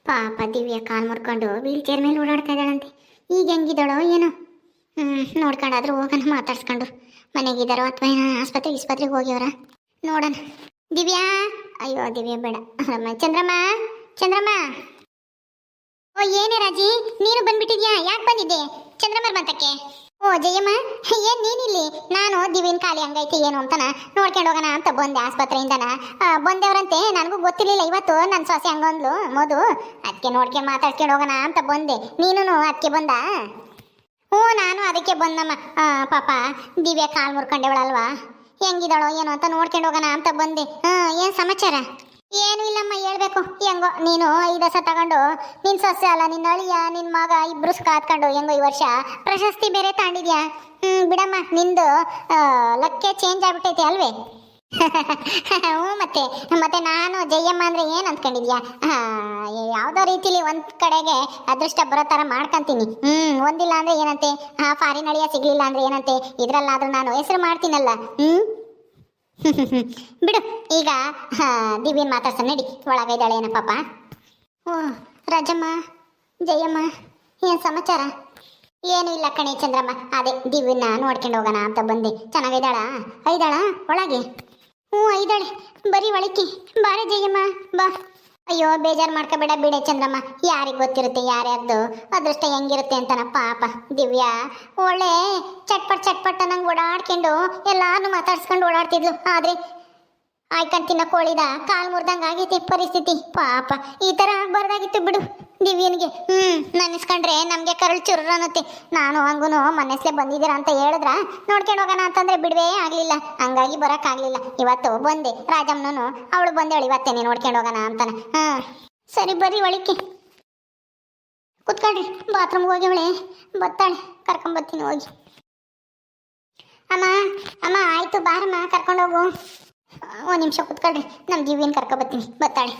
ಪಾಪ ದಿವ್ಯ ಕಾಲು ಮುರ್ಕೊಂಡು wheel chair ಮೇಲೆ ಓಡಾಡ್ತಾ ಇದ್ದಾಳಂತೆ. ಈಗ ಹೆಂಗಿದ್ದಾಳೋ ಏನೋ. ನೋಡ್ಕೊಂಡಾದ್ರೂ ಹೋಗೋಣ, ಮಾತಾಡ್ಸ್ಕೊಂಡು ಮನೆಗಿದ್ದಾರೋ ಅಥವಾ ಏನೋ ಆಸ್ಪತ್ರೆಗೆ ಹೋಗ್ಯವರ ನೋಡೋಣ. ದಿವ್ಯಾ, ಅಯ್ಯೋ ದಿವ್ಯ ಬೇಡ. ಚಂದ್ರಮ್ಮ, ಚಂದ್ರಮ್ಮ. ಓ ಏನೇ ರಾಜಿ, ನೀನು ಬಂದ್ಬಿಟ್ಟಿದ್ಯಾ? ಯಾಕೆ ಬಂದಿದ್ದೆ ಚಂದ್ರಮ್ಮರ್ ಬಂತಕ್ಕೆ? ಓ ಜಯಮ್ಮ, ಏನ್ ನೀನಿಲ್ಲಿ? ನಾನು ದಿವ್ಯನ್ ಖಾಲಿ ಹಂಗೈತಿ ಏನು ಅಂತನ ನೋಡ್ಕೊಂಡು ಹೋಗೋಣ ಅಂತ ಬಂದೆ ಆಸ್ಪತ್ರೆಯಿಂದನ. ಬಂದವ್ರಂತೆ, ನನಗೂ ಗೊತ್ತಿರ್ಲಿಲ್ಲ. ಇವತ್ತು ನನ್ನ ಸೊಸೆ ಹಂಗಂದ್ಲು ಮೋದು, ಅದಕ್ಕೆ ನೋಡ್ಕೊಂಡು ಮಾತಾಡ್ಕೊಂಡು ಹೋಗೋಣ ಅಂತ ಬಂದೆ. ನೀನು ಅದಕ್ಕೆ ಬಂದ? ಹ್ಞೂ, ನಾನು ಅದಕ್ಕೆ ಬಂದಮ್ಮ. ಪಾಪ ದಿವ್ಯ ಕಾಲು ಮುರ್ಕೊಂಡೇವಳಲ್ವಾ, ಹೆಂಗಿದ್ದಾಳೋ ಏನೋ ಅಂತ ನೋಡ್ಕೊಂಡು ಹೋಗೋಣ ಅಂತ ಬಂದೆ. ಏನು ಸಮಾಚಾರ? ಏನು ಇಲ್ಲಮ್ಮ, ಹೇಳ್ಬೇಕು. ಹೆಂಗೋ ನೀನು 5 ವರ್ಷ ತಗೊಂಡು ನಿನ್ನ ಸೊಸೆ ಅಲ್ಲ, ನಿನ್ನ ಅಳಿಯ ನಿನ್ನ ಮಗ ಇಬ್ರು ಕಾತ್ಕೊಂಡು ಹೆಂಗೋ ಈ ವರ್ಷ ಪ್ರಶಸ್ತಿ ಬೇರೆ ತಾಂಡಿದ್ಯಾ. ಬಿಡಮ್ಮ, ನಿಂದು ಲಕ್ಕೆ ಚೇಂಜ್ ಆಗ್ಬಿಟ್ಟೈತೆ ಅಲ್ವೇ? ಹ್ಞೂ, ಮತ್ತೆ ನಾನು ಜಯಮ್ಮ ಅಂದರೆ ಏನು ಅಂದ್ಕೊಂಡಿದ್ಯಾ? ಯಾವುದೋ ರೀತಿಲಿ ಒಂದು ಕಡೆಗೆ ಅದೃಷ್ಟ ಬರೋ ಥರ ಮಾಡ್ಕೊಂತೀನಿ. ಒಂದಿಲ್ಲ ಅಂದರೆ ಏನಂತೆ, ಫಾರಿನ್ ಅಳಿಯ ಸಿಗಲಿಲ್ಲ ಅಂದರೆ ಏನಂತೆ, ಇದರಲ್ಲಾದರೂ ನಾನು ಹೆಸರು ಮಾಡ್ತೀನಲ್ಲ. ಬಿಡು. ಈಗ ದಿವ್ಯನ್ ಮಾತಾಡ್ಸ ನಡಿ, ಒಳಗೈದಾಳೆ ಏನ ಪಾಪ. ಓ ರಾಜಮ್ಮ, ಜಯಮ್ಮ, ಏನು ಸಮಾಚಾರ? ಏನು ಇಲ್ಲ ಕಣೆ ಚಂದ್ರಮ್ಮ, ಅದೇ ದಿವ್ಯನ್ನ ನೋಡ್ಕೊಂಡು ಹೋಗೋಣ ಅಂತ ಬಂದೆ. ಐದಾಳ ಒಳಗೆ? ಹ್ಞೂ ಐದಾಳೆ, ಬರೀ ಒಳಕ್ಕೆ ಬಾರೆ ಜಯಮ್ಮ, ಬಾ. ಅಯ್ಯೋ ಬೇಜಾರು ಮಾಡ್ಕೋಬೇಡ ಬಿಡೆ ಚಂದ್ರಮ್ಮ, ಯಾರಿಗೆ ಗೊತ್ತಿರುತ್ತೆ ಯಾರ್ಯಾರ್ದು ಅದೃಷ್ಟ ಹೆಂಗಿರುತ್ತೆ ಅಂತನ. ಪಾಪ ದಿವ್ಯಾ ಒಳ್ಳೆ ಚಟ್ಪಟ್ ನಂಗೆ ಓಡಾಡ್ಕೊಂಡು ಎಲ್ಲಾರು ಮಾತಾಡ್ಸ್ಕೊಂಡು ಓಡಾಡ್ತಿದ್ಲು. ಆದರೆ ಆಯ್ಕೊಂಡು ತಿನ್ನೋ ಕೋಳಿದ ಕಾಲು ಮುರಿದಂಗೆ ಆಗೈತಿ ಪರಿಸ್ಥಿತಿ. ಪಾಪ ಈ ಥರ ಆಗಬಾರ್ದಾಗಿತ್ತು ಬಿಡು ದಿವ್ಯನಿಗೆ. ನೆನೆಸ್ಕೊಂಡ್ರೆ ನಮಗೆ ಕರಳು ಚುರ್ರ ಅನ್ನತ್ತೆ. ನಾನು ಹಂಗೂ ಮನೆಸ್ಲೇ ಬಂದಿದ್ದೀರಾ ಅಂತ ಹೇಳಿದ್ರ ನೋಡ್ಕೊಂಡು ಹೋಗೋಣ ಅಂತಂದ್ರೆ ಬಿಡುವೇ ಆಗಲಿಲ್ಲ, ಹಂಗಾಗಿ ಬರೋಕ್ಕಾಗಲಿಲ್ಲ. ಇವತ್ತು ಬಂದೆ, ರಾಜಮ್ಮನೂ ಅವಳು ಬಂದೇಳು ಇವತ್ತೇನೆ ನೋಡ್ಕೊಂಡು ಹೋಗೋಣ ಅಂತಾನೆ. ಸರಿ ಬರ್ರಿ ಒಳಿಕೆ ಕುತ್ಕೊಳ್ರಿ, ಬಾತ್ರೂಮ್ಗೆ ಹೋಗಿ ಅವಳೆ ಬತ್ತಾಳೆ, ಕರ್ಕೊಂಬರ್ತೀನಿ ಹೋಗಿ. ಅಮ್ಮ ಆಯಿತು ಬಾರಮ್ಮ, ಕರ್ಕೊಂಡೋಗು. 1 ನಿಮಿಷ ಕುತ್ಕೊಳ್ರಿ, ನಮ್ಮ ದಿವ್ಯನ ಕರ್ಕೊಬರ್ತೀನಿ, ಬತ್ತಾಳೆ.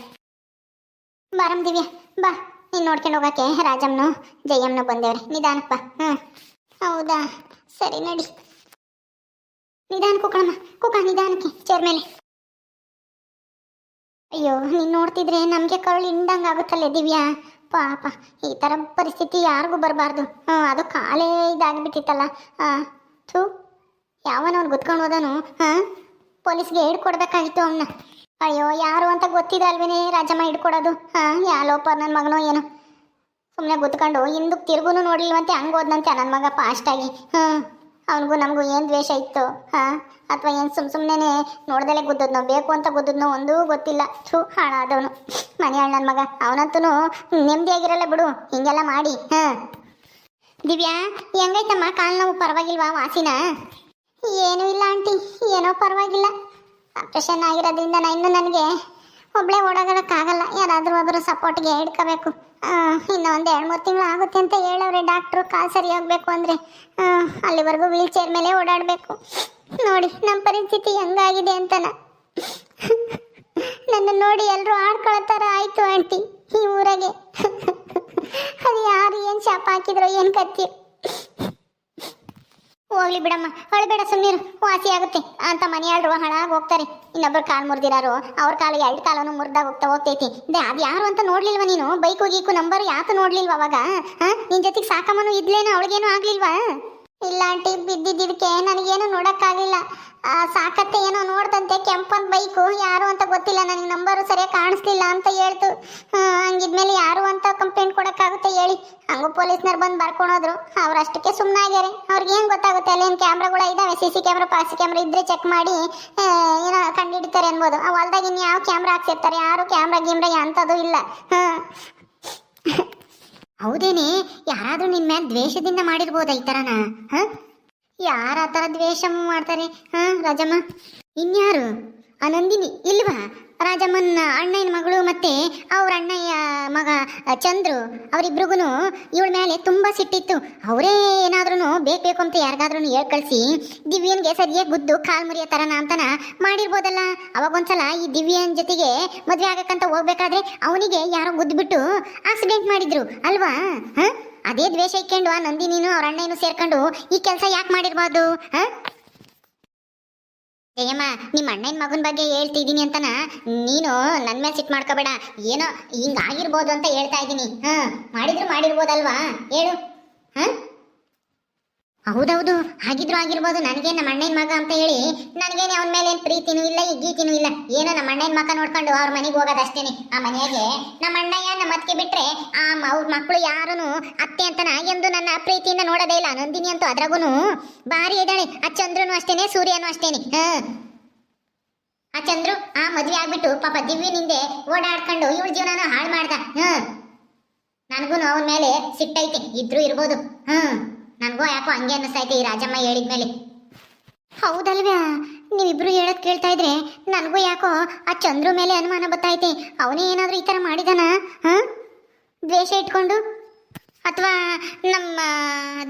ಬಾರಮ್ಮ ದಿವ್ಯ ಬಾ, ನೀನು ನೋಡ್ಕೊಂಡು ಹೋಗೋಕ್ಕೆ ರಾಜಮ್ಮನು ಜಯಮ್ಮನು ಬಂದೇವ್ರೆ. ನಿಧಾನಪ್ಪ. ಹೌದಾ, ಸರಿ ನಡಿ. ನಿಧಾನ ಕುಕ್ಕಳಮ್ಮ, ನಿಧಾನಕ್ಕೆ ಚೇರ್ ಮೇಲೆ. ಅಯ್ಯೋ ನೀನು ನೋಡ್ತಿದ್ರೆ ನಮಗೆ ಕರುಳು ಹಿಂಡಂಗೆ ಆಗುತ್ತಲ್ಲೇ ದಿವ್ಯಾ. ಪಾಪ ಈ ಥರ ಪರಿಸ್ಥಿತಿ ಯಾರಿಗೂ ಬರಬಾರ್ದು. ಅದು ಕಾಲೇ ಇದಾಗಿಬಿಟ್ಟಿತ್ತಲ್ಲ. ಥೂ, ಯಾವನವ್ನು ಗುತ್ಕೊಂಡು ಹೋದನು. ಪೊಲೀಸ್ಗೆ ಹಿಡ್ಕೊಡ್ಬೇಕಾಗಿತ್ತು ಅವನ್ನ. ಅಯ್ಯೋ ಯಾರು ಅಂತ ಗೊತ್ತಿದೆ ಅಲ್ವೇನೆ ರಾಜಮ್ಮ ಹಿಡ್ಕೊಡೋದು. ಯಾಲೋಪ ನನ್ನ ಮಗನೋ ಏನೋ, ಸುಮ್ಮನೆ ಗುತ್ಕೊಂಡು ಹಿಂದಕ್ಕೆ ತಿರುಗೂ ನೋಡ್ಲಿಲ್ವಂತೆ, ಹಂಗೆ ಹೋದ್ನಂತೆ ನನ್ನ ಮಗ ಫಾಸ್ಟಾಗಿ. ಅವನಿಗೂ ನಮಗೂ ಏನು ದ್ವೇಷ ಇತ್ತು ಅಥವಾ ಏನು ಸುಮ್ಮನೆ ನೋಡ್ದಲೇ ಗುದ್ದದ್ನೋ, ಬೇಕು ಅಂತ ಗುದ್ದದ್ನೋ ಒಂದೂ ಗೊತ್ತಿಲ್ಲ. ಥೂ, ಹಾಳಾದವನು ಮನೆಯಾಳ ನನ್ನ ಮಗ. ಅವನಂತೂ ನೆಮ್ಮದಿಯಾಗಿರಲ್ಲ ಬಿಡು ಹಿಂಗೆಲ್ಲ ಮಾಡಿ. ದಿವ್ಯಾ ಹೆಂಗೈತಮ್ಮ ಕಾಲು ನೋವು? ಪರವಾಗಿಲ್ವಾ ವಾಸಿನ? ಏನೂ ಇಲ್ಲ ಆಂಟಿ, ಏನೋ ಪರವಾಗಿಲ್ಲ. ಆಪ್ರೇಷನ್ ಆಗಿರೋದ್ರಿಂದ ಇನ್ನು ನನಗೆ ಒಬ್ಬಳೇ ಓಡಾಡೋಕ್ಕಾಗಲ್ಲ, ಯಾರಾದರೂ ಸಪೋರ್ಟ್ಗೆ ಹಿಡ್ಕೋಬೇಕು. ಇನ್ನು ಒಂದು 2-3 ತಿಂಗಳು ಆಗುತ್ತೆ ಅಂತ ಹೇಳವ್ರೆ ಡಾಕ್ಟ್ರು. ಕಾಲು ಸರಿ ಹೋಗಬೇಕು ಅಂದರೆ ಅಲ್ಲಿವರೆಗೂ ವೀಲ್ ಚೇರ್ ಮೇಲೆ ಓಡಾಡಬೇಕು. ನೋಡಿ ನಮ್ಮ ಪರಿಸ್ಥಿತಿ ಹೆಂಗಾಗಿದೆ ಅಂತನ. ನನ್ನ ನೋಡಿ ಎಲ್ಲರೂ ಆಡ್ಕೊಳ್ಳೋ ಥರ ಆಯಿತು ಆಂಟಿ ಈ ಊರಾಗೆ. ಅದು ಯಾರು ಏನು ಶಾಪ ಹಾಕಿದ್ರೋ ಏನು ಕತ್ತಿ. ಹೋಗ್ಲಿ ಬಿಡಮ್ಮ, ಹೊಳಬೇಡ, ಸುಮ್ಮೀರು, ವಾಸಿ ಆಗುತ್ತೆ ಅಂತ ಮನೆಯಾಳ್ರು ಹಾಳಾಗಿ ಹೋಗ್ತಾರೆ. ಇನ್ನೊಬ್ಬರು ಕಾಲು ಮುರಿದಿರಾರು, ಅವ್ರ ಕಾಲು 2 ಕಾಲನು ಮುರಿದಾಗ ಹೋಗ್ತೈತಿ. ಅದು ಯಾರು ಅಂತ ನೋಡ್ಲಿಲ್ವಾ ನೀನು? ಬೈಕು ಗೀಕು ನಂಬರ್ ಯಾಕೆ ನೋಡ್ಲಿಲ್ವಾ ಅವಾಗ? ನಿನ್ನ ಜೊತೆಗೆ ಸಾಕಮ್ಮನು ಇದ್ಲೇನೋ, ಅವಳಿಗೇನು ಆಗ್ಲಿಲ್ವಾ? ಇಲ್ಲ ಆಂಟಿ, ಬಿದ್ದಿದ್ದಕ್ಕೆ ನನಗೇನು ನೋಡೋಕ್ಕಾಗಲಿಲ್ಲ. ಸಾಕತ್ತೆ ಏನೋ ನೋಡ್ದಂತೆ ಕೆಂಪಂದು ಬೈಕು, ಯಾರು ಅಂತ ಗೊತ್ತಿಲ್ಲ, ನನಗೆ ನಂಬರು ಸರಿಯಾಗಿ ಕಾಣಿಸ್ಲಿಲ್ಲ ಅಂತ ಹೇಳ್ತು. ಹಂಗಿದ್ಮೇಲೆ ಯಾರು ಅಂತ ಕಂಪ್ಲೇಂಟ್ ಕೊಡೋಕ್ಕಾಗುತ್ತೆ ಹೇಳಿ? ಹಂಗೂ ಪೊಲೀಸ್ನವ್ರು ಬಂದು ಬರ್ಕೊಳೋದ್ರು, ಅವ್ರು ಅಷ್ಟಕ್ಕೆ ಸುಮ್ಮನಾಗ್ಯಾರೆ. ಅವ್ರಿಗೆ ಏನು ಗೊತ್ತಾಗುತ್ತೆ? ಅಲ್ಲೇನು ಕ್ಯಾಮ್ರಾಗಳು ಇದ್ದಾವೆ, CC ಕ್ಯಾಮ್ರಾ ಪಾಸಿ ಕ್ಯಾಮ್ರಾ ಇದ್ರೆ ಚೆಕ್ ಮಾಡಿ ಏನೋ ಕಂಡುಹಿಡಿತಾರೆ ಅನ್ಬೋದು. ಆ ಹೊಲ್ದಾಗ ಇನ್ನು ಯಾವ ಕ್ಯಾಮ್ರಾ ಹಾಕ್ಸಿರ್ತಾರೆ? ಯಾರು ಕ್ಯಾಮ್ರಾ ಅಂಥದ್ದು ಇಲ್ಲ. ಹೌದೇನೆ, ಯಾರಾದರೂ ನಿನ್ನ ಮೇಲೆ ದ್ವೇಷದಿಂದ ಮಾಡಿರ್ಬೋದಾ ಈ ಥರನ? ಯಾರ ಆ ಥರ ದ್ವೇಷ ಮಾಡ್ತಾರೆ ರಾಜಮ್ಮ? ಇನ್ಯಾರು? ನಂದಿನಿ ಇಲ್ವಾ? ರಾಜಮ್ಮನ ಅಣ್ಣನ ಮಗಳು ಮತ್ತೆ ಅವ್ರ ಅಣ್ಣಯ್ಯ ಮಗ ಚಂದ್ರು, ಅವರಿಬ್ರಿಗೂ ಇವಳ ಮೇಲೆ ತುಂಬ ಸಿಟ್ಟಿತ್ತು. ಅವರೇ ಏನಾದ್ರೂ ಬೇಕು ಅಂತ ಯಾರಿಗಾದ್ರೂ ಹೇಳಿ ಕಳಿಸಿ ದಿವ್ಯನ್ಗೆ ಸರಿಯಾಗಿ ಗುದ್ದು ಕಾಲು ಮುರಿಯೋ ಥರನ ಅಂತನ ಮಾಡಿರ್ಬೋದಲ್ಲ. ಅವಾಗೊಂದ್ಸಲ ಈ ದಿವ್ಯನ ಜೊತೆಗೆ ಮದುವೆ ಆಗಕ್ಕಂತ ಹೋಗ್ಬೇಕಾದ್ರೆ ಅವನಿಗೆ ಯಾರೋ ಗುದ್ದುಬಿಟ್ಟು ಆಕ್ಸಿಡೆಂಟ್ ಮಾಡಿದ್ರು ಅಲ್ವಾ? ಅದೇ ದ್ವೇಷ ಇಕ್ಕೊಂಡು ಆ ನಂದಿನಿನೂ ಅವ್ರ ಅಣ್ಣನೂ ಸೇರ್ಕೊಂಡು ಈ ಕೆಲಸ ಯಾಕೆ ಮಾಡಿರ್ಬಾರ್ದು? ಜಯಮ್ಮ, ನಿಮ್ಮ ಅಣ್ಣನ ಮಗನ ಬಗ್ಗೆ ಹೇಳ್ತಿದ್ದೀನಿ ಅಂತನ ನೀನು ನನ್ನ ಮೇಲೆ ಸಿಟ್ಟು ಮಾಡ್ಕೋಬೇಡ. ಏನೋ ಹಿಂಗಾಗಿರ್ಬೋದು ಅಂತ ಹೇಳ್ತಾ ಇದ್ದೀನಿ. ಮಾಡಿದ್ರು ಮಾಡಿರ್ಬೋದಲ್ವಾ ಹೇಳು. ಹೌದೌದು, ಆಗಿದ್ರು ಆಗಿರ್ಬೋದು. ನನಗೆ ನಮ್ಮ ಅಣ್ಣನ ಮಗ ಅಂತ ಹೇಳಿ ನನಗೇನೆ ಅವನ ಮೇಲೆ ಏನು ಪ್ರೀತಿನೂ ಇಲ್ಲ, ಗೀತಿನೂ ಇಲ್ಲ. ಏನೋ ನಮ್ಮ ಅಣ್ಣನ ಮಗ ನೋಡ್ಕೊಂಡು ಅವ್ರ ಮನೆಗೆ ಹೋಗೋದಷ್ಟೇನೆ. ಆ ಮನೆಯಾಗೆ ನಮ್ಮ ಅಣ್ಣಯ್ಯ ನಮ್ಮ ಅತ್ತಿಗೆ ಬಿಟ್ರೆ ಅವ್ರ ಮಕ್ಕಳು ಯಾರೂ ಅತ್ತೆ ಅಂತನ ಎಂದು ನನ್ನ ಪ್ರೀತಿಯಿಂದ ನೋಡೋದೇ ಇಲ್ಲ. ನಂದಿನಿ ಅಂತೂ ಅದ್ರಾಗೂ ಭಾರಿ ಇದ್ದಾಳೆ. ಆ ಚಂದ್ರನು ಅಷ್ಟೇನೆ, ಸೂರ್ಯನೂ ಅಷ್ಟೇನೆ. ಆ ಚಂದ್ರು ಮದುವೆ ಆಗ್ಬಿಟ್ಟು ಪಾಪ ದಿವ್ಯನಿಂದೆ ಓಡಾಡ್ಕೊಂಡು ಇವಳ ಜೀವನನ ಹಾಳು ಮಾಡ್ದ. ನನಗೂ ಅವನ ಮೇಲೆ ಸಿಟ್ಟೈತೆ. ಇದ್ರೂ ಇರ್ಬೋದು. ನನಗೂ ಯಾಕೋ ಹಂಗೆ ಅನ್ನಿಸ್ತೈತೆ ಈ ರಾಜಮ್ಮ ಹೇಳಿದ್ಮೇಲೆ. ಹೌದಲ್ವ್ಯಾ, ನೀವಿಬ್ರು ಹೇಳೋದು ಕೇಳ್ತಾ ಇದ್ರೆ ನನಗೂ ಯಾಕೋ ಆ ಚಂದ್ರು ಮೇಲೆ ಅನುಮಾನ ಬತ್ತೈತೆ. ಅವನೇ ಏನಾದರೂ ಈ ಥರ ಮಾಡಿದಾನ? ದ್ವೇಷ ಇಟ್ಕೊಂಡು, ಅಥವಾ ನಮ್ಮ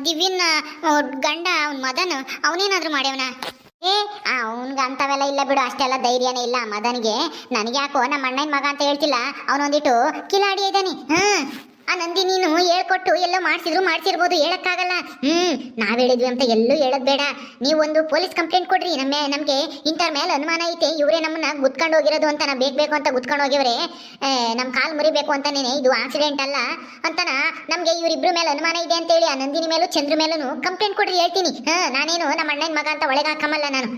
ದಿವ್ಯನ ಗಂಡ ಅವನ ಮದನ್ ಅವನೇನಾದರೂ ಮಾಡ್ಯವನ? ಅವನ್ಗೆ ಅಂತವೆಲ್ಲ ಇಲ್ಲ ಬಿಡು, ಅಷ್ಟೆಲ್ಲ ಧೈರ್ಯನೇ ಇಲ್ಲ ಮದನಿಗೆ. ನನಗೆ ಯಾಕೋ ನಮ್ಮ ಅಣ್ಣನ ಮಗ ಅಂತ ಹೇಳ್ತಿಲ್ಲ, ಅವನೊಂದಿಟ್ಟು ಕಿಲಾಡಿ ಇದ್ದಾನೆ. ಆ ನಂದಿನೀನು ಹೇಳ್ಕೊಟ್ಟು ಎಲ್ಲೋ ಮಾಡ್ಸಿರ್ಬೋದು, ಹೇಳಕ್ಕಾಗಲ್ಲ. ನಾವ್ ಹೇಳಿದ್ವಿ ಅಂತ ಎಲ್ಲೂ ಹೇಳೋದ್ ಬೇಡ. ನೀವೊಂದು ಪೊಲೀಸ್ ಕಂಪ್ಲೇಂಟ್ ಕೊಡ್ರಿ. ನಮ್ಗೆ ಇಂಥರ ಮೇಲೆ ಅನುಮಾನ ಐತೆ, ಇವರೇ ನಮ್ಮನ್ನ ಗುದ್ಕೊಂಡು ಹೋಗಿರೋದು ಅಂತ. ನಾ ಬೇಕು ಅಂತ ಗುದ್ಕೊಂಡು ಹೋಗಿವ್ರೆ, ನಮ್ಮ ಕಾಲು ಮುರಿಬೇಕು ಅಂತಾನೇನೆ, ಇದು ಆಕ್ಸಿಡೆಂಟ್ ಅಲ್ಲ ಅಂತನ ನಮ್ಗೆ ಇವರಿಬ್ರು ಮೇಲೆ ಅನುಮಾನ ಇದೆ ಅಂತೇಳಿ ಆ ನಂದಿನಿ ಮೇಲೂ ಚಂದ್ರ ಮೇಲೂ ಕಂಪ್ಲೇಂಟ್ ಕೊಡ್ರಿ ಹೇಳ್ತೀನಿ. ನಾನೇನು ನಮ್ಮ ಅಣ್ಣನ ಮಗ ಅಂತ ಒಳಗೆ ಹಾಕಮಲ್ಲ ನಾನು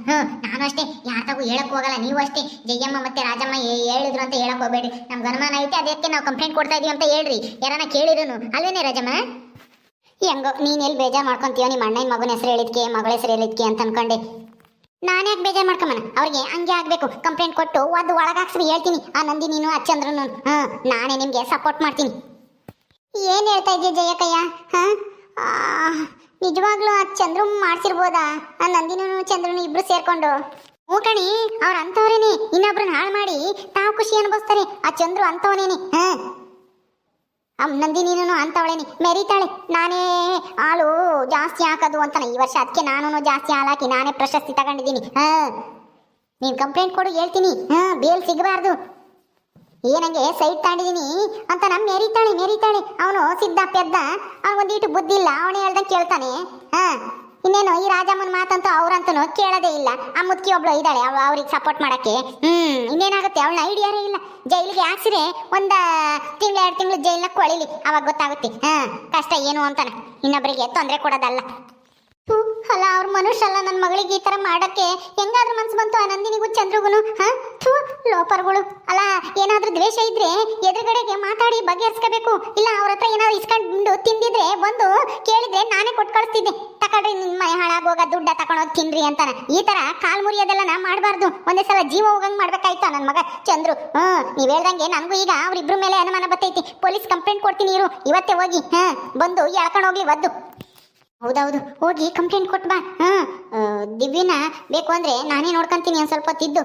ಅಷ್ಟೇ ಯಾರ್ತಾಗೂ ಹೇಳಕ್ ಹೋಗಲ್ಲ. ನೀವು ಅಷ್ಟೇ ಜಯಮ್ಮ ಮತ್ತೆ ರಾಜಮ್ಮ ಹೇಳಿದ್ರು ಅಂತ ಹೇಳಕ್ ಹೋಗ್ಬೇಡಿ. ನಮ್ಗೆ ಅನುಮಾನ ಐತೆ, ಅದಕ್ಕೆ ನಾವು ಕಂಪ್ಲೇಂಟ್ ಕೊಡ್ತಾ ಇದೀವಿ ಅಂತ ಹೇಳ್ರಿ. ಯಾರನ್ನ ಕೇಳಿರೋನು ಅಲ್ವೇನೆ ರಾಜಮ್ಮ? ಹೆಂಗೋ ನೀನ್ ಎಲ್ಲಿ ಬೇಜಾರು ಮಾಡ್ಕೊಂತೀಯೋ, ನಿಮ್ಮ ಅಣ್ಣನ ಮಗನ ಹೆಸರು ಹೇಳಿದ್ಕೆ ಮಗಳ ಹೆಸರು ಹೇಳಿದ್ಕೆ ಅಂತ ಅನ್ಕೊಂಡೆ. ನಾನು ಯಾಕೆ ಬೇಜಾರು ಮಾಡ್ಕೊಂಬನ? ಅವ್ರಿಗೆ ಹಂಗೆ ಆಗ್ಬೇಕು, ಕಂಪ್ಲೇಂಟ್ ಕೊಟ್ಟು ಅದು ಒಳಗಾಕ್ಸಿ ಹೇಳ್ತೀನಿ. ಆ ನಂದಿನೀನು ಆ ಚಂದ್ರನು ನಾನೇ ನಿಮ್ಗೆ ಸಪೋರ್ಟ್ ಮಾಡ್ತೀನಿ. ಏನ್ ಹೇಳ್ತಾ ಇದ್ದೀಯ ಜಯಕಯ್ಯ? ನಿಜವಾಗ್ಲೂ ಆ ಚಂದ್ರು ಮಾಡ್ಸಿರ್ಬೋದಾ? ಆ ನಂದಿನೂ ಚಂದ್ರನು ಇಬ್ರು ಸೇರ್ಕೊಂಡು? ಹ್ಞೂ ಕಣಿ, ಅವ್ರ ಅಂತವ್ರೇನೆ. ಇನ್ನೊಬ್ರನ್ನ ಹಾಳು ಮಾಡಿ ತಾವು ಖುಷಿ ಅನ್ಭವಿಸ್ತಾರೆ. ಆ ಚಂದ್ರು ಅಂತವನೇನೆ. ನಂದಿನೀನು ಅಂತವಳೇನಿ, ಮೆರಿತಾಳೆ. ನಾನೇ ಹಾಲು ಜಾಸ್ತಿ ಹಾಕೋದು ಅಂತಾನೆ ಈ ವರ್ಷ, ಅದಕ್ಕೆ ನಾನು ಜಾಸ್ತಿ ಹಾಲು ಹಾಕಿ ನಾನೇ ಪ್ರಶಸ್ತಿ ತಗೊಂಡಿದ್ದೀನಿ. ನೀನು ಕಂಪ್ಲೇಂಟ್ ಕೊಡು ಹೇಳ್ತೀನಿ. ಬೇಲ್ ಸಿಗಬಾರ್ದು. ಏನಂಗೆ ಸೈಟ್ ತಗೊಂಡಿದ್ದೀನಿ ಅಂತ ನಮ್ಮ ಮೆರಿತಾಳೆ. ಅವನು ಸಿದ್ಧ ಪೆದ್ದ, ಅವನಿಗೊಂದೀಟು ಬುದ್ಧಿ ಇಲ್ಲ. ಅವನೇ ಹೇಳ್ದಂಗೆ ಕೇಳ್ತಾನೆ. ಇನ್ನೇನು ಈ ರಾಜಮ್ಮನ ಮಾತಂತೂ ಅವ್ರಂತೂ ಕೇಳೋದೇ ಇಲ್ಲ. ಆ ಮುದುಕಿ ಒಬ್ಳು ಇದ್ದಾಳೆ, ಅವ್ರಿಗೆ ಸಪೋರ್ಟ್ ಮಾಡಕ್ಕೆ. ಇನ್ನೇನಾಗುತ್ತೆ, ಅವಳನ್ನ ಐಡಿಯಾರೇ ಇಲ್ಲ. ಜೈಲಿಗೆ ಹಾಕ್ಸಿರೆ 1 ತಿಂಗಳು 2 ತಿಂಗಳು ಜೈಲಿನ ಕೊಳಿಲಿ, ಅವಾಗ ಗೊತ್ತಾಗುತ್ತೆ ಕಷ್ಟ ಏನು ಅಂತಾನೆ. ಇನ್ನೊಬ್ಬರಿಗೆ ತೊಂದರೆ ಕೊಡೋದಲ್ಲ. ಅಲ್ಲ, ಅವ್ರ ಮನುಷ್ಯ ಅಲ್ಲ. ನನ್ನ ಮಗಳಿಗೆ ಈ ಥರ ಮಾಡೋಕ್ಕೆ ಹೆಂಗಾದ್ರೂ ಮನ್ಸು ಬಂತು ಆ ನಂದಿನಿಗೂ ಚಂದ್ರಿಗೂ? ಲೋಪರ್ಗಳು ಅಲ್ಲ. ಏನಾದ್ರೂ ದ್ವೇಷ ಇದ್ರೆ ಎದುರುಗಡೆಗೆ ಮಾತಾಡಿ ಬಗೆಹರಿಸ್ಕೋಬೇಕು. ಇಲ್ಲ ಅವ್ರ ಹತ್ರ ಏನಾದ್ರು ಇಸ್ಕೊಂಡು ತಿಂದಿದ್ರೆ ಬಂದು ಕೇಳಿದ್ರೆ ನಾನೇ ಕೊಟ್ಟು ಕಳಿಸ್ತಿದ್ದೆ. ತಕೊಳ್ರಿ, ನಿಮ್ಮ ಮನೆ ಹಾಳಾಗೋಗ ದುಡ್ಡ ತಕೊಂಡೋಗಿ ತಿನ್ರಿ ಅಂತಾನೆ. ಈ ತರ ಕಾಲ್ ಮುರಿಯೋದೆಲ್ಲ ನಾ ಮಾಡಬಾರ್ದು. ಒಂದೇ ಸಲ ಜೀವ ಹೋಗಂಗ್ ಮಾಡ್ಬೇಕಾಯ್ತಾ ನನ್ನ ಮಗ ಚಂದ್ರು? ನೀವ್ ಹೇಳ್ದಂಗೆ ನನಗೂ ಈಗ ಅವ್ರಿಬ್ರು ಮೇಲೆ ಅನುಮಾನ ಬರ್ತೈತಿ. ಪೊಲೀಸ್ ಕಂಪ್ಲೇಂಟ್ ಕೊಡ್ತೀನಿ ಇರು, ಇವತ್ತೇ ಹೋಗಿ ಬಂದು ಎಳ್ಕೊಂಡು ಹೋಗ್ಲಿ ಒದ್ದು. ಹೌದೌದು, ಹೋಗಿ ಕಂಪ್ಲೇಂಟ್ ಕೊಟ್ಟು ಬಾ. ದಿವ್ಯನ ಬೇಕು ಅಂದ್ರೆ ನಾನೇ ನೋಡ್ಕೊಂತೀನಿ ಒಂದು ಸ್ವಲ್ಪ ತಿದ್ದು.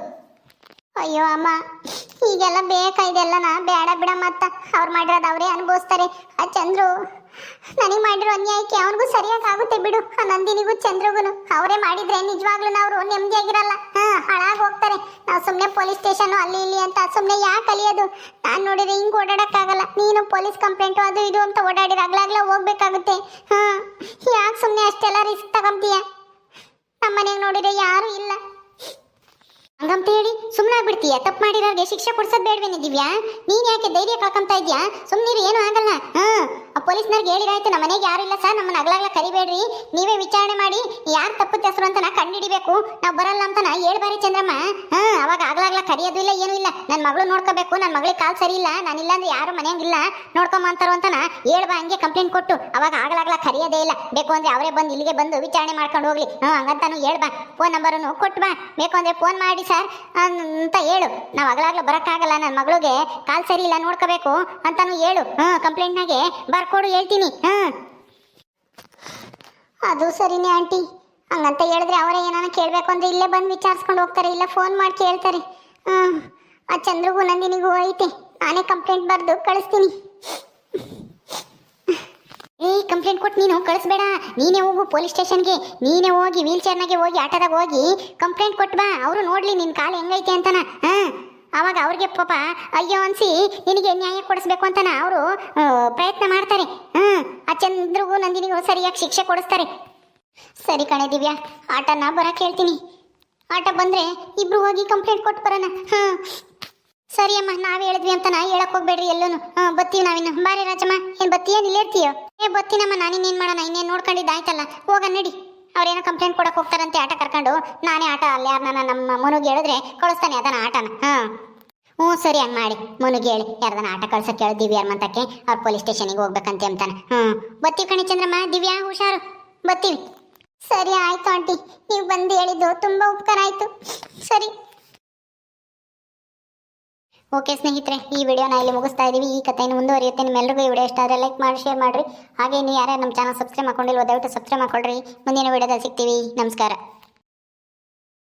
ಅಯ್ಯೋ ಅಮ್ಮ, ಈಗೆಲ್ಲ ಬೇಕಾ ಇದೆಲ್ಲನ? ಬೇಡ ಬಿಡ, ಮತ್ತ ಅವ್ರು ಮಾಡಿರೋದು ಅವರೇ ಅನುಭವಿಸ್ತಾರೆ. ಆ ಚಂದ್ರು ನನಗೆ ಮಾಡಿರೋ ಅನ್ಯಾಯಕ್ಕೆ ಅವನಿಗೂ ಸರಿಯಾಗಿ ಆಗುತ್ತೆ ಬಿಡು. ಆ ನಂದಿನಿಗೂ ಚಂದ್ರಿಗೂ ಅವರೇ ಮಾಡಿದ್ರೆ ನಿಜವಾಗ್ಲೂ ಅವರು ನೆಮ್ಮದಿಯಾಗಿರಲ್ಲ, ಹಾಳಾಗಿ ಹೋಗ್ತಾರೆ. ನಾವು ಸುಮ್ಮನೆ ಪೊಲೀಸ್ ಸ್ಟೇಷನ್ ಅಲ್ಲಿ ಇಲ್ಲಿ ಅಂತ ಸುಮ್ಮನೆ ಯಾಕೆ ಕಲಿಯೋದು? ನಾನು ನೋಡಿದ್ರೆ ಹಿಂಗೆ ಓಡಾಡಕ್ಕಾಗಲ್ಲ. ನೀನು ಪೊಲೀಸ್ ಕಂಪ್ಲೇಂಟು ಅದು ಇದು ಅಂತ ಓಡಾಡಿದ್ರೆ ಆಗ್ಲಾಗ್ಲೇ ಹೋಗ್ಬೇಕಾಗುತ್ತೆ. ಯಾಕೆ ಸುಮ್ಮನೆ ಅಷ್ಟೆಲ್ಲ ರಿಸ್ಕ್ ತಗೊಂತೀಯ? ನಮ್ಮ ಮನೆಗೆ ನೋಡಿದ್ರೆ ಯಾರೂ ಇಲ್ಲ ಹಂಗಂತ ಹೇಳಿ ಸುಮ್ಮನೆ ಆಗ್ಬಿಡ್ತೀಯ? ತಪ್ಪು ಮಾಡಿರೋರಿಗೆ ಶಿಕ್ಷೆ ಕೊಡ್ಸೋದು ಬೇಡವೇನೆ ದಿವ್ಯಾ? ನೀನ್ ಯಾಕೆ ಧೈರ್ಯ ಕಳ್ಕೊಂತ ಇದ್ಯಾ? ಸುಮ್ಮನಿರಿ, ಏನೂ ಆಗಲ್ಲ. ಆ ಪೊಲೀಸ್ನವ್ರಿಗೆ ಹೇಳಿರಾಯ್ತು, ನಮ್ಮ ಮನೆಗೆ ಯಾರು ಇಲ್ಲ ಸರ್, ನಮ್ಮನ್ನ ಅಗ್ಲಾಗ್ಲ ಕರಿಬೇಡ್ರಿ, ನೀವೇ ವಿಚಾರಣೆ ಮಾಡಿ ಯಾರು ತಪ್ಪು ಹೆಸರು ಅಂತ ಕಂಡುಹಿಡಿಬೇಕು, ನಾವು ಬರಲ್ಲ ಅಂತ ಹೇಳ್ಬಾರಿ ಚಂದ್ರಮ್ಮ. ಅವಾಗ ಆಗ್ಲಾಗ್ಲ ಕರಿಯೋದು ಇಲ್ಲ, ಏನೂ ಇಲ್ಲ. ನನ್ನ ಮಗಳು ನೋಡ್ಕೋಬೇಕು, ನನ್ನ ಮಗಳಿಗೆ ಕಾಲು ಸರಿ ಇಲ್ಲ, ನಾನಿಲ್ಲ ಅಂದ್ರೆ ಯಾರು ಮನೆಯಂಗಿಲ್ಲ ನೋಡ್ಕೊಂಬ ಅಂತಾರೋ ಅಂತ ಹೇಳ್ಬಾ. ಹಂಗೆ ಕಂಪ್ಲೇಂಟ್ ಕೊಟ್ಟು ಅವಾಗ ಆಗ್ಲಾಗ್ಲ ಕರಿಯೋದೇ ಇಲ್ಲ. ಬೇಕು ಅಂದ್ರೆ ಅವರೇ ಬಂದು ಇಲ್ಲಿಗೆ ಬಂದು ವಿಚಾರಣೆ ಮಾಡ್ಕೊಂಡು ಹೋಗ್ಲಿ. ಹಂಗಂತಾನು ಹೇಳ್ಬಾ. ಫೋನ್ ನಂಬರನ್ನು ಕೊಟ್ಟು ಬಾ. ಬೇಕು ಅಂದ್ರೆ ಫೋನ್ ಮಾಡಿ ಸರ್ ಅಂತ ಹೇಳು. ನಾವು ಅಗಲಾಗ್ಲೂ ಬರೋಕ್ಕಾಗಲ್ಲ, ನನ್ನ ಮಗಳಿಗೆ ಕಾಲು ಸರಿ ಇಲ್ಲ ನೋಡ್ಕೋಬೇಕು ಅಂತಾನು ಹೇಳು. ಕಂಪ್ಲೇಂಟ್ನಾಗೆ ಬರ್ಕೊಡು, ಹೇಳ್ತೀನಿ. ಅದು ಸರಿನೇ ಆಂಟಿ. ಹಂಗಂತ ಹೇಳಿದ್ರೆ ಅವರೇ ಏನಾನ ಕೇಳಬೇಕು ಅಂದ್ರೆ ಇಲ್ಲೇ ಬಂದು ವಿಚಾರಿಸ್ಕೊಂಡು ಹೋಗ್ತಾರೆ, ಇಲ್ಲ ಫೋನ್ ಮಾಡಿ ಕೇಳ್ತಾರೆ. ಆ ಚಂದ್ರಿಗೂ ನಂದಿನಿಗೂ ಐತೆ, ನಾನೇ ಕಂಪ್ಲೇಂಟ್ ಬರೆದು ಕಳಿಸ್ತೀನಿ. ಕಂಪ್ಲೇಂಟ್ ಕೊಟ್ಟು ನೀನು ಕಳಿಸ್ಬೇಡ, ನೀನೇ ಹೋಗು ಪೊಲೀಸ್ ಸ್ಟೇಷನ್ಗೆ. ನೀನೇ ಹೋಗಿ ವೀಲ್ ಚೇರ್ನಾಗೆ ಹೋಗಿ ಆಟೋದಾಗ ಹೋಗಿ ಕಂಪ್ಲೇಂಟ್ ಕೊಟ್ಟು ಬಾ. ಅವರು ನೋಡ್ಲಿ ನಿನ್ನ ಕಾಲು ಹೆಂಗೈತೆ ಅಂತಾನ. ಆವಾಗ ಅವ್ರಿಗೆ ಪಾಪ ಅಯ್ಯೋ ಅನ್ಸಿ ನಿನಗೆ ನ್ಯಾಯ ಕೊಡಿಸ್ಬೇಕು ಅಂತಾನ ಅವರು ಪ್ರಯತ್ನ ಮಾಡ್ತಾರೆ. ಆ ಚಂದ್ರಿಗೂ ನಂದಿನಿಗೂ ಸರಿಯಾಗಿ ಶಿಕ್ಷೆ ಕೊಡಿಸ್ತಾರೆ. ಸರಿ ಕಣೆ ದಿವ್ಯಾ, ಆಟನ ಬರಕ್ಕೆ ಹೇಳ್ತೀನಿ. ಆಟ ಬಂದರೆ ಇಬ್ರು ಹೋಗಿ ಕಂಪ್ಲೇಂಟ್ ಕೊಟ್ಟು ಬರೋಣ. ಹಾಂ ಸರಿ ಅಮ್ಮ, ನಾವು ಹೇಳಿದ್ವಿ ಅಂತ ಹೇಳಕ್ ಹೋಗ್ಬೇಡ್ರಿ ಎಲ್ಲೂ. ಹಾಂ ಬತ್ತೀವಿ ನಾವಿನ್ನು. ಬಾರಿ ರಾಜಮ್ಮ, ಏನು ಬತ್ತೀಯ ಇಲ್ಲೇರ್ತೀಯೋ? ಬತ್ತೀನಮ್ಮ, ನಾನಿನ್ನೇನು ಮಾಡೋಣ, ಇನ್ನೇನು ನೋಡ್ಕೊಂಡಿದ್ದಾಯ್ತಲ್ಲ, ಹೋಗ ನಡಿ. ಅವ್ರೇನೋ ಕಂಪ್ಲೇಂಟ್ ಕೊಡಕ್ಕೆ ಹೋಗ್ತಾರಂತೆ ಆಟ ಕರ್ಕೊಂಡು. ನಾನೇ ಆಟ ಅಲ್ಲಿ ಯಾರನ್ನ ನಮ್ಮ ಮನುಗೆ ಹೇಳಿದ್ರೆ ಕಳಿಸ್ತಾನೆ ಅದನ್ನ ಆಟನ. ಹಾಂ ಹ್ಞೂ ಸರಿ, ಹಂಗೆ ಮಾಡಿ ಮನುಗೆ ಹೇಳಿ ಯಾರ್ದನ ಆಟ ಕಳ್ಸಕ್ಕೆ ಹೇಳಿ ದಿವ್ಯಾರ ಮಂತಕ್ಕೆ ಅವ್ರು ಪೊಲೀಸ್ ಸ್ಟೇಷನಿಗೆ ಹೋಗ್ಬೇಕಂತೆ ಅಂತಾನೆ. ಬತ್ತೀವಿ ಕಣಿ ಚಂದ್ರಮ್ಮ. ದಿವ್ಯಾ ಹುಷಾರು, ಬತ್ತೀವಿ. ಸರಿ ಆಯ್ತು ಆಂಟಿ, ನೀವು ಬಂದು ಹೇಳಿದ್ದು ತುಂಬ ಉಪಕಾರ ಆಯಿತು. ಸರಿ ಓಕೆ ಸ್ನೇಹಿತರೆ, ಈ ವಿಡಿಯೋನ ಇಲ್ಲಿ ಮುಗಿಸ್ತಾ ಇದ್ದೀವಿ. ಈ ಕಥೆಯನ್ನು ಮುಂದುವರಿಯುತ್ತೆ. ನಿಮ್ಮೆಲ್ಲರಿಗೂ ಈ ವಿಡಿಯೋ ಇಷ್ಟ ಆದರೆ ಲೈಕ್ ಮಾಡಿ, ಶೇರ್ ಮಾಡಿರಿ. ಹಾಗೆ ನೀವು ಯಾರ್ಯಾರು ನಮ್ಮ ಚಾನಲ್ ಸಬ್ಸ್ಕ್ರೈಬ್ ಮಾಡ್ಕೊಂಡಿಲ್ವೋ ದಯವಿಟ್ಟು ಸಬ್ಸ್ಕ್ರೈಬ್ ಮಾಡ್ಕೊಳ್ರಿ. ಮುಂದಿನ ವಿಡಿಯೋದಲ್ಲಿ ಸಿಗ್ತೀವಿ. ನಮಸ್ಕಾರ.